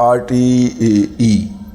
RTE,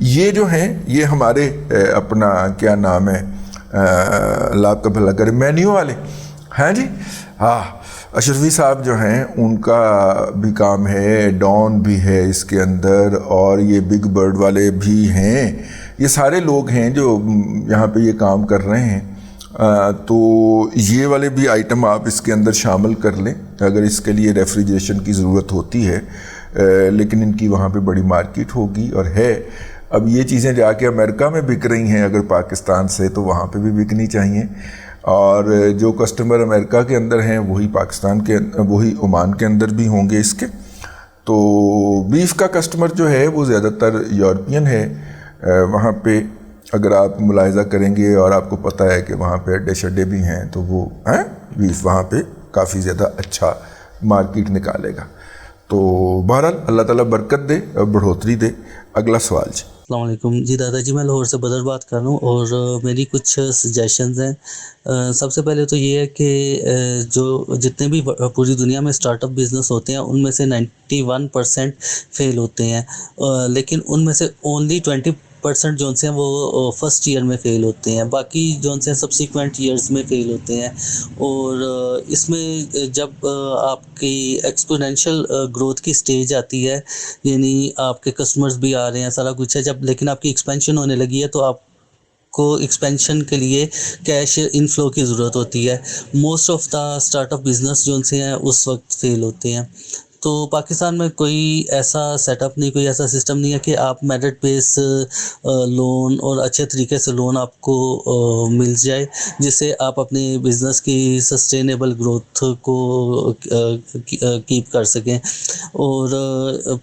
یہ جو ہیں یہ ہمارے اپنا کیا نام ہے اللہ آپ کا بھلا کرے مینیو والے ہیں جی. ہاں اشرفی صاحب جو ہیں ان کا بھی کام ہے, ڈان بھی ہے اس کے اندر, اور یہ بگ برڈ والے بھی ہیں. یہ سارے لوگ ہیں جو یہاں پہ یہ کام کر رہے ہیں. تو یہ والے بھی آئٹم آپ اس کے اندر شامل کر لیں اگر اس کے لیے ریفریجریشن کی ضرورت ہوتی ہے, لیکن ان کی وہاں پہ بڑی مارکیٹ ہوگی اور ہے. اب یہ چیزیں جا کے امریکہ میں بک رہی ہیں اگر پاکستان سے, تو وہاں پہ بھی بکنی چاہیے. اور جو کسٹمر امریکہ کے اندر ہیں وہی پاکستان کے وہی عمان کے اندر بھی ہوں گے اس کے. تو بیف کا کسٹمر جو ہے وہ زیادہ تر یورپین ہے. وہاں پہ اگر آپ ملاحظہ کریں گے اور آپ کو پتہ ہے کہ وہاں پہ اڈے شڈے بھی ہیں, تو وہ بیف وہاں پہ کافی زیادہ اچھا مارکیٹ نکالے گا. تو بہرحال اللہ تعالیٰ برکت دے اور بڑھوتری دے. اگلا سوال جی. السلام علیکم جی. دادا جی میں لاہور سے بدر بات کر رہا ہوں اور میری کچھ سجیشنز ہیں. سب سے پہلے تو یہ ہے کہ جو جتنے بھی پوری دنیا میں اسٹارٹ اپ بزنس ہوتے ہیں ان میں سے 91% فیل ہوتے ہیں, لیکن ان میں سے اونلی 20% جو ہیں وہ فرسٹ ایئر میں فیل ہوتے ہیں, باقی جو ہیں سبسیکوینٹ ایئرز میں فیل ہوتے ہیں. اور اس میں جب آپ کی ایکسپونینشیل گروتھ کی سٹیج آتی ہے, یعنی آپ کے کسٹمرز بھی آ رہے ہیں سارا کچھ ہے جب, لیکن آپ کی ایکسپینشن ہونے لگی ہے تو آپ کو ایکسپینشن کے لیے کیش انفلو کی ضرورت ہوتی ہے. Most of the start up business جو سے ہیں اس وقت فیل ہوتے ہیں. تو پاکستان میں کوئی ایسا سیٹ اپ نہیں, کوئی ایسا سسٹم نہیں ہے کہ آپ میرٹ بیس لون اور اچھے طریقے سے لون آپ کو مل جائے جس سے آپ اپنے بزنس کی سسٹینیبل گروتھ کو کیپ کر سکیں. اور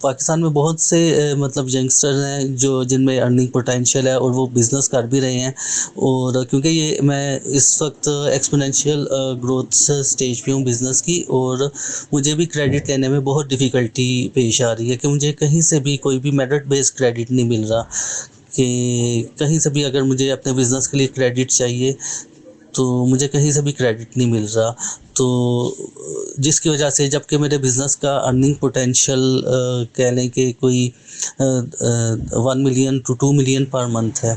پاکستان میں بہت سے مطلب ینگسٹر ہیں جو جن میں ارننگ پوٹینشیل ہے اور وہ بزنس کر بھی رہے ہیں. اور کیونکہ یہ میں اس وقت ایکسپونینشیل گروتھ سٹیج پہ ہوں بزنس کی, اور مجھے بھی کریڈٹ لینے میں بہت ڈیفیکلٹی پیش آ رہی ہے کہ مجھے کہیں سے بھی کوئی بھی میرٹ بیس کریڈٹ نہیں مل رہا. کہ کہیں سے بھی اگر مجھے اپنے بزنس کے لیے کریڈٹ چاہیے تو مجھے کہیں سے بھی کریڈٹ نہیں مل رہا. تو جس کی وجہ سے جب کہ میرے بزنس کا ارننگ پوٹینشیل کہہ لیں کہ کوئی 1 million to 2 million per month ہے,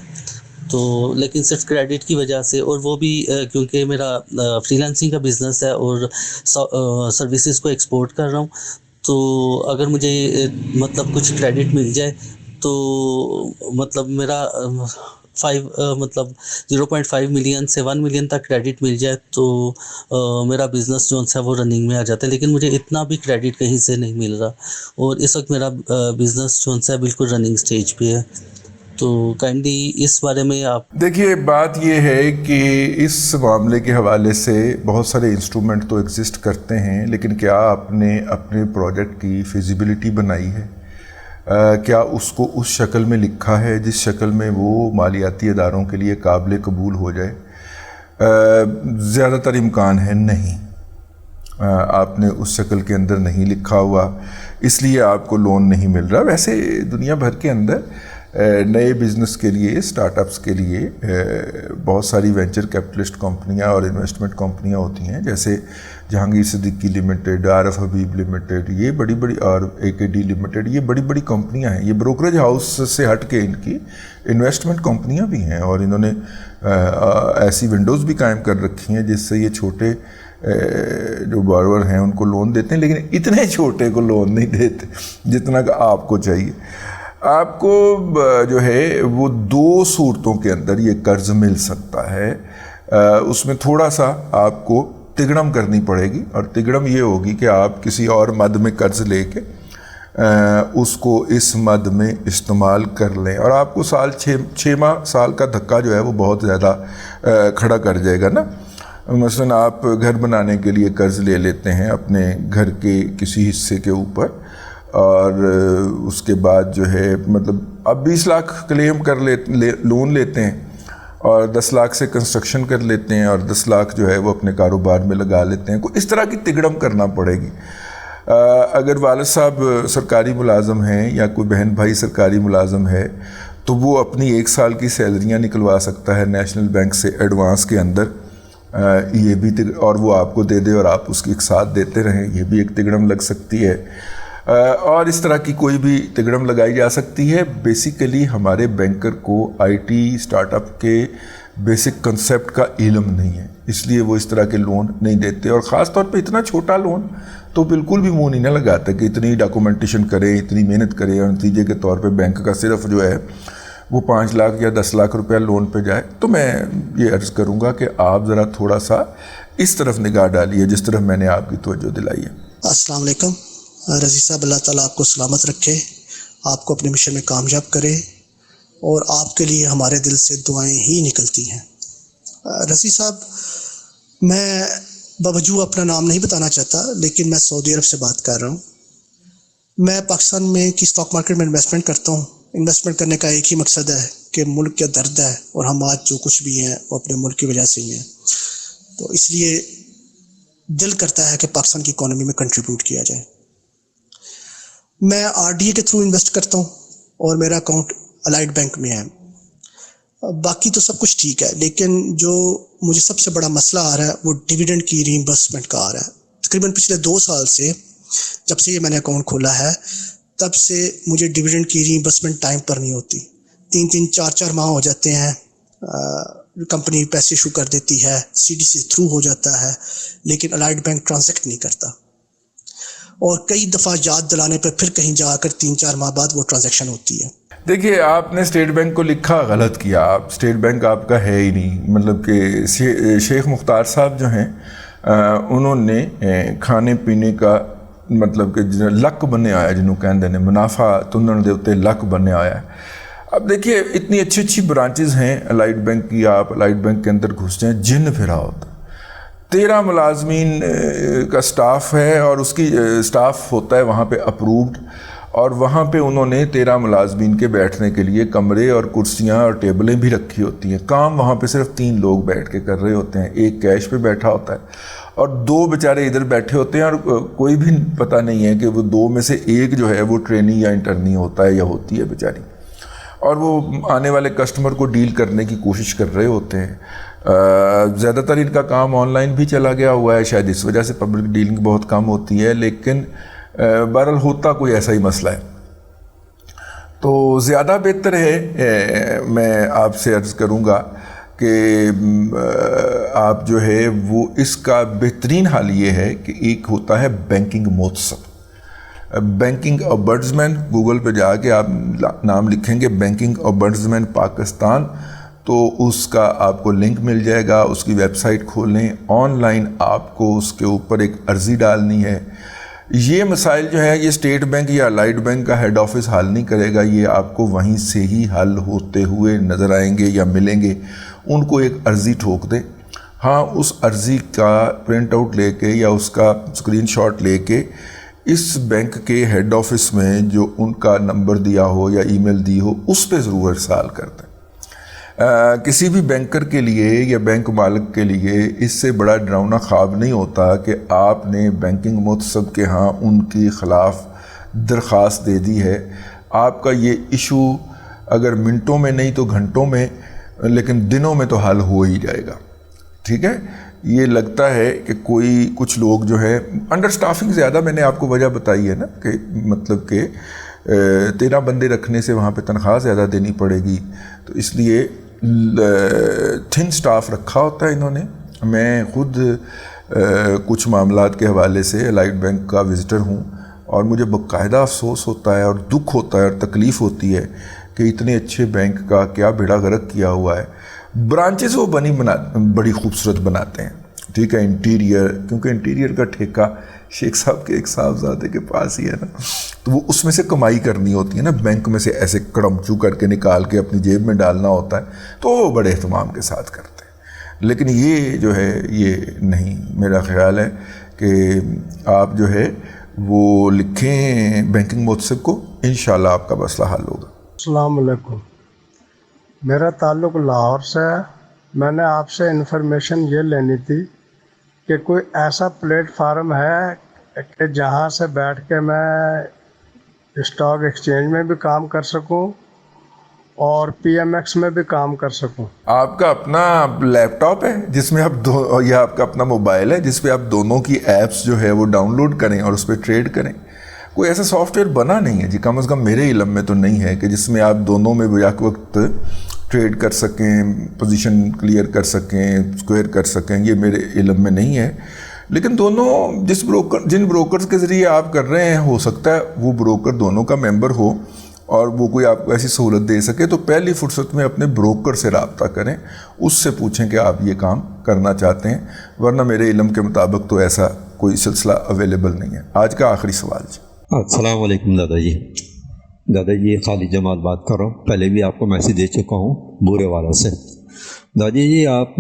تو لیکن صرف کریڈٹ کی وجہ سے, اور وہ بھی کیونکہ میرا فری لانسنگ کا بزنس ہے اور سروسز کو ایکسپورٹ کر رہا ہوں, تو اگر مجھے مطلب کچھ کریڈٹ مل جائے تو مطلب میرا 0.5 ملین سے 1 ملین تک کریڈٹ مل جائے تو میرا بزنس جو ہے وہ رننگ میں آ جاتا ہے. لیکن مجھے اتنا بھی کریڈٹ کہیں سے نہیں مل رہا, اور اس وقت میرا بزنس جو ہے بالکل رننگ سٹیج پہ ہے. تو کائنڈلی اس بارے میں آپ دیکھیے, بات یہ ہے کہ اس معاملے کے حوالے سے بہت سارے انسٹرومنٹ تو ایگزسٹ کرتے ہیں, لیکن کیا آپ نے اپنے پروجیکٹ کی فیزیبلٹی بنائی ہے؟ کیا اس کو اس شکل میں لکھا ہے جس شکل میں وہ مالیاتی اداروں کے لیے قابل قبول ہو جائے؟ زیادہ تر امکان ہے نہیں. آپ نے اس شکل کے اندر نہیں لکھا ہوا, اس لیے آپ کو لون نہیں مل رہا. ویسے دنیا بھر کے اندر نئے بزنس کے لیے, اسٹارٹ اپس کے لیے بہت ساری وینچر کیپٹلسٹ کمپنیاں اور انویسٹمنٹ کمپنیاں ہوتی ہیں, جیسے جہانگیر صدیقی لمیٹڈ, RF حبیب لمیٹڈ, یہ بڑی بڑی, اور AKD لمیٹڈ, یہ بڑی بڑی کمپنیاں ہیں. یہ بروکریج ہاؤس سے ہٹ کے ان کی انویسٹمنٹ کمپنیاں بھی ہیں, اور انہوں نے ایسی ونڈوز بھی قائم کر رکھی ہیں جس سے یہ چھوٹے جو بارور ہیں ان کو لون دیتے ہیں, لیکن اتنے چھوٹے کو لون نہیں دیتے جتنا کہ آپ کو چاہیے. آپ کو جو ہے وہ 2 صورتوں کے اندر یہ قرض مل سکتا ہے. اس میں تھوڑا سا آپ کو تگڑم کرنی پڑے گی, اور تگڑم یہ ہوگی کہ آپ کسی اور مد میں قرض لے کے اس کو اس مد میں استعمال کر لیں, اور آپ کو چھ ماہ سال کا دھکا جو ہے وہ بہت زیادہ کھڑا کر جائے گا نا. مثلا آپ گھر بنانے کے لیے قرض لے لیتے ہیں اپنے گھر کے کسی حصے کے اوپر, اور اس کے بعد جو ہے مطلب اب 20 لاکھ کلیم کر لون لیتے ہیں, اور 10 لاکھ سے کنسٹرکشن کر لیتے ہیں, اور 10 لاکھ جو ہے وہ اپنے کاروبار میں لگا لیتے ہیں. اس طرح کی تگڑم کرنا پڑے گی. اگر والد صاحب سرکاری ملازم ہیں یا کوئی بہن بھائی سرکاری ملازم ہے تو وہ اپنی 1 سال کی سیلریاں نکلوا سکتا ہے نیشنل بینک سے ایڈوانس کے اندر, یہ بھی اور وہ آپ کو دے دے اور آپ اس کی ایک ساتھ دیتے رہیں, یہ بھی ایک تگڑم لگ سکتی ہے. اور اس طرح کی کوئی بھی تگڑم لگائی جا سکتی ہے. بیسیکلی ہمارے بینکر کو آئی ٹی اسٹارٹ اپ کے بیسک کنسیپٹ کا علم نہیں ہے, اس لیے وہ اس طرح کے لون نہیں دیتے, اور خاص طور پہ اتنا چھوٹا لون تو بالکل بھی منہ نہیں نہ لگاتا کہ اتنی ڈاکومنٹیشن کریں, اتنی محنت کریں, اور نتیجے کے طور پہ بینک کا صرف جو ہے وہ 5 لاکھ یا 10 لاکھ روپیہ لون پہ جائے. تو میں یہ عرض کروں گا کہ آپ ذرا تھوڑا سا اس طرف نگاہ ڈالیے جس طرف میں نے آپ کی توجہ دلائی ہے. السلام علیکم. رضی صاحب, اللہ تعالیٰ آپ کو سلامت رکھے, آپ کو اپنے مشن میں کامیاب کرے, اور آپ کے لیے ہمارے دل سے دعائیں ہی نکلتی ہیں. رضی صاحب, میں باوجود اپنا نام نہیں بتانا چاہتا, لیکن میں سعودی عرب سے بات کر رہا ہوں. میں پاکستان میں کی اسٹاک مارکیٹ میں انویسٹمنٹ کرتا ہوں. انویسٹمنٹ کرنے کا ایک ہی مقصد ہے کہ ملک کا درد ہے, اور ہم آج جو کچھ بھی ہیں وہ اپنے ملک کی وجہ سے ہی ہیں. تو اس لیے دل کرتا ہے کہ پاکستان کی اکانومی میں کنٹریبیوٹ کیا جائے. میں آر ڈی اے کے تھرو انویسٹ کرتا ہوں, اور میرا اکاؤنٹ الائڈ بینک میں ہے. باقی تو سب کچھ ٹھیک ہے, لیکن جو مجھے سب سے بڑا مسئلہ آ رہا ہے وہ ڈیویڈنڈ کی ری امبرسمنٹ کا آ رہا ہے. تقریباً پچھلے 2 سال سے, جب سے یہ میں نے اکاؤنٹ کھولا ہے, تب سے مجھے ڈیویڈنڈ کی ری امبرسمنٹ ٹائم پر نہیں ہوتی. 3 4 ماہ ہو جاتے ہیں, کمپنی پیسے ایشو کر دیتی ہے, سی ڈی سی تھرو ہو جاتا ہے, لیکن الائڈ بینک ٹرانزیکٹ نہیں کرتا, اور کئی دفعہ یاد دلانے پر پھر کہیں جا کر 3 4 ماہ بعد وہ ٹرانزیکشن ہوتی ہے. دیکھیے, آپ نے اسٹیٹ بینک کو لکھا غلط کیا. آپ اسٹیٹ بینک آپ کا ہے ہی نہیں. مطلب کہ شیخ مختار صاحب جو ہیں انہوں نے کھانے پینے کا مطلب کہ لک بنے آیا, جنہوں کہندے نے منافع تنن دے اتے لک بنے آیا ہے. اب دیکھیے, اتنی اچھی برانچز ہیں الائڈ بینک کی, آپ الائڈ بینک کے اندر گھس جائیں, جن پھرا ہوتا. 13 ملازمین کا سٹاف ہے, اور اس کی سٹاف ہوتا ہے وہاں پہ اپرووڈ, اور وہاں پہ انہوں نے 13 ملازمین کے بیٹھنے کے لیے کمرے اور کرسیاں اور ٹیبلیں بھی رکھی ہوتی ہیں. کام وہاں پہ صرف 3 لوگ بیٹھ کے کر رہے ہوتے ہیں. ایک کیش پہ بیٹھا ہوتا ہے, اور 2 بیچارے ادھر بیٹھے ہوتے ہیں, اور کوئی بھی پتہ نہیں ہے کہ وہ 2 میں سے ایک جو ہے وہ ٹرینی یا انٹرنی ہوتا ہے یا ہوتی ہے بیچاری, اور وہ آنے والے کسٹمر کو ڈیل کرنے کی کوشش کر رہے ہوتے ہیں. زیادہ تر ان کا کام آن لائن بھی چلا گیا ہوا ہے, شاید اس وجہ سے پبلک ڈیلنگ بہت کم ہوتی ہے, لیکن بہرحال ہوتا کوئی ایسا ہی مسئلہ ہے. تو زیادہ بہتر ہے, میں آپ سے عرض کروں گا کہ آپ جو ہے وہ اس کا بہترین حال یہ ہے کہ ایک ہوتا ہے بینکنگ محتسب, بینکنگ امبڈسمین. گوگل پہ جا کے آپ نام لکھیں گے بینکنگ امبڈسمین پاکستان, تو اس کا آپ کو لنک مل جائے گا. اس کی ویب سائٹ کھولیں, آن لائن آپ کو اس کے اوپر ایک عرضی ڈالنی ہے. یہ مسائل جو ہے یہ اسٹیٹ بینک یا الائڈ بینک کا ہیڈ آفس حل نہیں کرے گا, یہ آپ کو وہیں سے ہی حل ہوتے ہوئے نظر آئیں گے یا ملیں گے. ان کو ایک عرضی ٹھوک دیں, ہاں اس عرضی کا پرنٹ آؤٹ لے کے یا اس کا اسکرین شاٹ لے کے اس بینک کے ہیڈ آفس میں جو ان کا نمبر دیا ہو یا ای میل دی ہو اس پہ ضرور ارسال کر دیں. کسی بھی بینکر کے لیے یا بینک مالک کے لیے اس سے بڑا ڈراؤنا خواب نہیں ہوتا کہ آپ نے بینکنگ محتسب کے ہاں ان کی خلاف درخواست دے دی ہے. آپ کا یہ ایشو اگر منٹوں میں نہیں تو گھنٹوں میں, لیکن دنوں میں تو حل ہو ہی جائے گا. ٹھیک ہے, یہ لگتا ہے کہ کچھ لوگ جو ہے انڈر سٹافنگ زیادہ, میں نے آپ کو وجہ بتائی ہے نا کہ مطلب کہ 13 بندے رکھنے سے وہاں پہ تنخواہ زیادہ دینی پڑے گی, تو اس لیے تھن سٹاف رکھا ہوتا ہے انہوں نے. میں خود کچھ معاملات کے حوالے سے الائڈ بینک کا وزٹر ہوں, اور مجھے باقاعدہ افسوس ہوتا ہے اور دکھ ہوتا ہے اور تکلیف ہوتی ہے کہ اتنے اچھے بینک کا کیا بیڑا غرق کیا ہوا ہے. برانچز وہ بڑی خوبصورت بناتے ہیں, ٹھیک ہے, انٹیریئر, کیونکہ انٹیریئر کا ٹھیکہ شیخ صاحب کے ایک صاحبزادے کے پاس ہی ہے نا, تو وہ اس میں سے کمائی کرنی ہوتی ہے نا, بینک میں سے ایسے کڑمچو کر کے نکال کے اپنی جیب میں ڈالنا ہوتا ہے, تو وہ بڑے اہتمام کے ساتھ کرتے ہیں. لیکن یہ جو ہے یہ نہیں, میرا خیال ہے کہ آپ جو ہے وہ لکھیں بینکنگ محتسب کو, انشاءاللہ آپ کا مسئلہ حل ہوگا. السلام علیکم, میرا تعلق لاہور سے ہے. میں نے آپ سے انفارمیشن یہ لینی تھی کہ کوئی ایسا پلیٹ فارم ہے کہ جہاں سے بیٹھ کے میں اسٹاک ایکسچینج میں بھی کام کر سکوں اور پی ایم ایکس میں بھی کام کر سکوں. آپ کا اپنا لیپ ٹاپ ہے جس میں آپ یا آپ کا اپنا موبائل ہے جس پہ آپ دونوں کی ایپس جو ہے وہ ڈاؤن لوڈ کریں اور اس پہ ٹریڈ کریں. کوئی ایسا سافٹ ویئر بنا نہیں ہے جی، کم از کم میرے علم میں تو نہیں ہے کہ جس میں آپ دونوں میں بیک وقت ٹریڈ کر سکیں، پوزیشن کلیئر کر سکیں، اسکوائر کر سکیں، یہ میرے علم میں نہیں ہے. لیکن دونوں جن بروکرز کے ذریعے آپ کر رہے ہیں، ہو سکتا ہے وہ بروکر دونوں کا ممبر ہو اور وہ کوئی آپ کو ایسی سہولت دے سکے. تو پہلی فرصت میں اپنے بروکر سے رابطہ کریں، اس سے پوچھیں کہ آپ یہ کام کرنا چاہتے ہیں، ورنہ میرے علم کے مطابق تو ایسا کوئی سلسلہ اویلیبل نہیں ہے. آج کا آخری سوال جی. السلام علیکم دادا جی. دادا جی خالد جمال بات کر رہا ہوں. پہلے بھی آپ کو میسیج دے چکا ہوں بورے والا سے. دادا جی آپ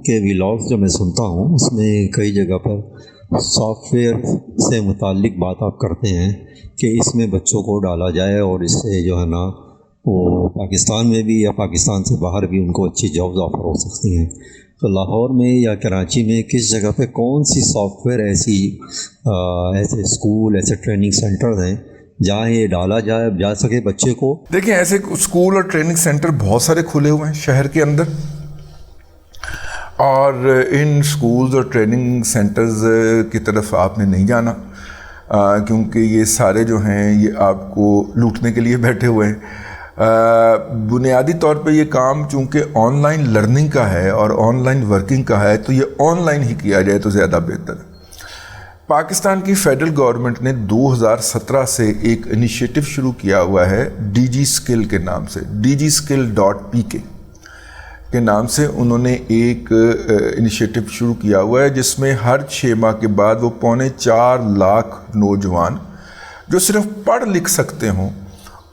کے ولاگس جو میں سنتا ہوں اس میں کئی جگہ پر سافٹ ویئر سے متعلق بات آپ کرتے ہیں کہ اس میں بچوں کو ڈالا جائے اور اس سے جو ہے نا وہ پاکستان میں بھی یا پاکستان سے باہر بھی ان کو اچھی جابز آفر ہو سکتی ہیں. تو لاہور میں یا کراچی میں کس جگہ پہ کون سی سافٹ ویئر ایسے اسکول ایسے ٹریننگ سینٹرز ہیں جہاں یہ ڈالا جا سکے بچے کو؟ دیکھیں ایسے اسکول اور ٹریننگ سینٹر بہت سارے کھلے ہوئے ہیں شہر کے اندر، اور ان اسکولز اور ٹریننگ سینٹرز کی طرف آپ نے نہیں جانا، کیونکہ یہ سارے جو ہیں یہ آپ کو لوٹنے کے لیے بیٹھے ہوئے ہیں. بنیادی طور پہ یہ کام چونکہ آن لائن لرننگ کا ہے اور آن لائن ورکنگ کا ہے، تو یہ آن لائن ہی کیا جائے تو زیادہ بہتر ہے. پاکستان کی فیڈرل گورنمنٹ نے 2017 سے ایک انیشیٹو شروع کیا ہوا ہے ڈی جی اسکل کے نام سے، DigiSkill.pk کے نام سے انہوں نے ایک انیشیٹو شروع کیا ہوا ہے، جس میں ہر 6 ماہ کے بعد وہ 4.25 لاکھ نوجوان جو صرف پڑھ لکھ سکتے ہوں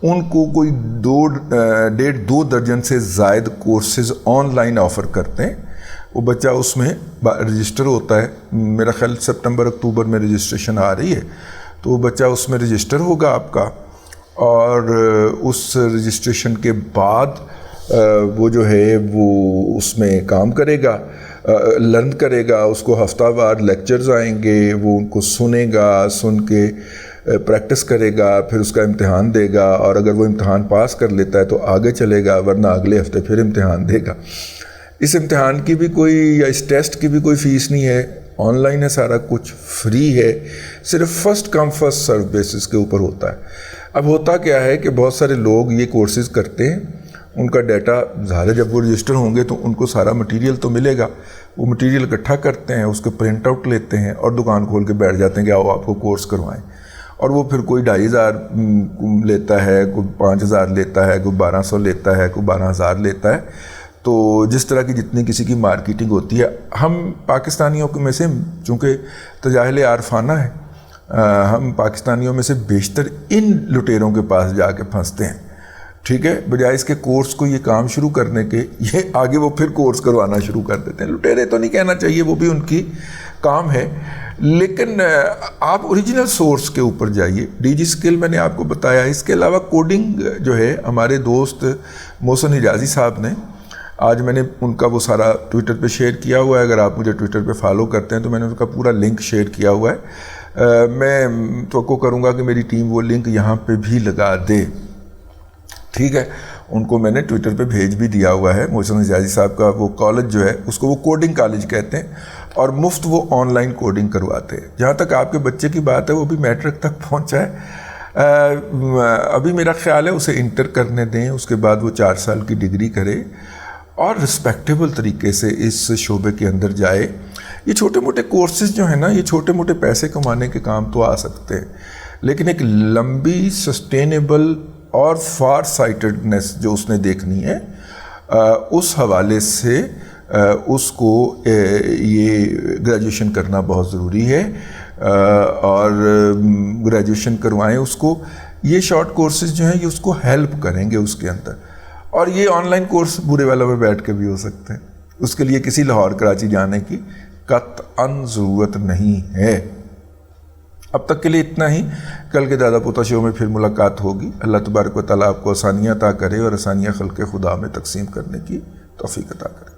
ان کو کوئی 2 درجن سے زائد کورسز آن لائن آفر کرتے ہیں. وہ بچہ اس میں رجسٹر ہوتا ہے، میرا خیال سپتمبر اکتوبر میں رجسٹریشن آ رہی ہے، تو وہ بچہ اس میں رجسٹر ہوگا آپ کا، اور اس رجسٹریشن کے بعد وہ جو ہے وہ اس میں کام کرے گا، لرن کرے گا. اس کو ہفتہ وار لیکچرز آئیں گے، وہ ان کو سنے گا، سن کے پریکٹس کرے گا، پھر اس کا امتحان دے گا، اور اگر وہ امتحان پاس کر لیتا ہے تو آگے چلے گا، ورنہ اگلے ہفتے پھر امتحان دے گا. اس امتحان کی بھی کوئی یا اس ٹیسٹ کی بھی کوئی فیس نہیں ہے، آن لائن ہے، سارا کچھ فری ہے، صرف first come first serve basis کے اوپر ہوتا ہے. اب ہوتا کیا ہے کہ بہت سارے لوگ یہ کورسز کرتے ہیں، ان کا ڈیٹا ظاہر جب وہ رجسٹر ہوں گے تو ان کو سارا مٹیریل تو ملے گا، وہ مٹیریل اکٹھا کرتے ہیں، اس کے پرنٹ آؤٹ لیتے ہیں اور دکان کھول کے بیٹھ جاتے ہیں کہ آؤ آپ کو کورس کروائیں. اور وہ پھر کوئی 2,500 لیتا ہے، کوئی 5,000 لیتا ہے، کوئی 1,200 لیتا ہے، کوئی 12,000 لیتا ہے. تو جس طرح کی جتنی کسی کی مارکیٹنگ ہوتی ہے، ہم پاکستانیوں میں سے چونکہ تجاہل عارفانہ ہے، ہم پاکستانیوں میں سے بیشتر ان لٹیروں کے پاس جا کے پھنستے ہیں. ٹھیک ہے، بجائے اس کے کورس کو یہ کام شروع کرنے کے، یہ آگے وہ پھر کورس کروانا شروع کر دیتے ہیں. لٹیرے تو نہیں کہنا چاہیے، وہ بھی ان کی کام ہے، لیکن آپ اوریجنل سورس کے اوپر جائیے. ڈی جی اسکل میں نے آپ کو بتایا. اس کے علاوہ کوڈنگ جو ہے ہمارے دوست محسن حجازی صاحب نے، آج میں نے ان کا وہ سارا ٹویٹر پہ شیئر کیا ہوا ہے، اگر آپ مجھے ٹویٹر پہ فالو کرتے ہیں تو میں نے ان کا پورا لنک شیئر کیا ہوا ہے. میں توقع کروں گا کہ میری ٹیم وہ لنک یہاں پہ بھی لگا دے. ٹھیک ہے، ان کو میں نے ٹویٹر پہ بھیج بھی دیا ہوا ہے. محسن حجازی صاحب کا وہ کالج جو ہے اس کو وہ کوڈنگ کالج کہتے ہیں، اور مفت وہ آن لائن کوڈنگ کرواتے ہیں. جہاں تک آپ کے بچے کی بات ہے، وہ بھی میٹرک تک پہنچا ہے، ابھی میرا خیال ہے اسے انٹر کرنے دیں، اس کے بعد وہ 4 سال کی ڈگری کرے اور رسپیکٹیبل طریقے سے اس شعبے کے اندر جائے. یہ چھوٹے موٹے کورسز جو ہیں نا، یہ چھوٹے موٹے پیسے کمانے کے کام تو آ سکتے ہیں، لیکن ایک لمبی سسٹینیبل اور فار سائٹڈنس جو اس نے دیکھنی ہے، اس حوالے سے اس کو یہ گریجویشن کرنا بہت ضروری ہے، اور گریجویشن کروائیں اس کو. یہ شارٹ کورسز جو ہیں یہ اس کو ہیلپ کریں گے اس کے اندر. اور یہ آن لائن کورس بورے والا میں بیٹھ کے بھی ہو سکتے ہیں، اس کے لیے کسی لاہور کراچی جانے کی قطعاً ضرورت نہیں ہے. اب تک کے لیے اتنا ہی. کل کے دادا پوتا شو میں پھر ملاقات ہوگی. اللہ تبارک و تعالیٰ آپ کو آسانیاں عطا کرے اور آسانیاں خلق خدا میں تقسیم کرنے کی توفیق عطا کرے.